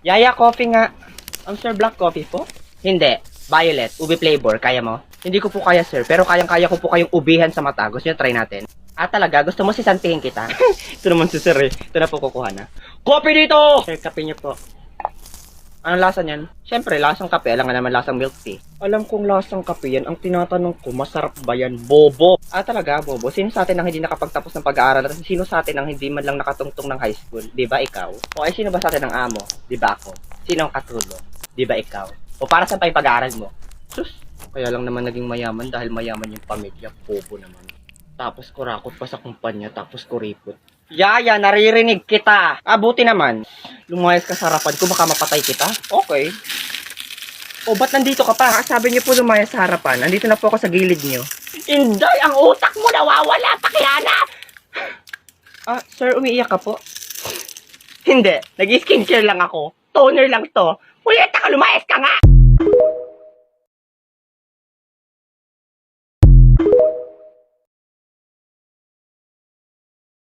Yaya coffee nga. Sir, black coffee po? Hindi. Violet. Ube flavor. Kaya mo? Hindi ko po kaya, sir. Pero kayang-kaya ko po kayong ubihan sa mata. Gusto nyo try natin? Talaga? Gusto mo sisantihin kita? Ito naman si sir eh. Ito na po kukuha na. Coffee dito! Sir, kape nyo po. Anong lasa niyan? Siyempre, lasang kape. Alam nga naman lasang milk tea. Alam kong lasang kape yan. Ang tinatanong ko, masarap ba yan? Bobo! Talaga, bobo. Sino sa atin ang hindi nakapagtapos ng pag-aaral? At sino sa atin ang hindi man lang nakatungtong ng high school? Di ba ikaw? O sino ba sa atin ang amo? Di ba ako? Sino ang katulong? Di ba ikaw? O para saan pa yung pag-aaral mo? Sus! Kaya lang naman naging mayaman dahil mayaman yung pamilya. Bobo naman. Tapos kurakot pa sa kumpanya, tapos kuripot. Yaya, naririnig kita. Buti naman. Lumayas ka sa harapan ko, baka mapatay kita. Okay. Ba't nandito ka pa? Sabi niyo po lumayas sa harapan. Nandito na po ako sa gilid niyo. Inday, ang utak mo nawawala, Takiana! Sir, umiiyak ka po? Hindi. Nag-skincare lang ako. Toner lang to. Puyeta ka, lumayas ka nga!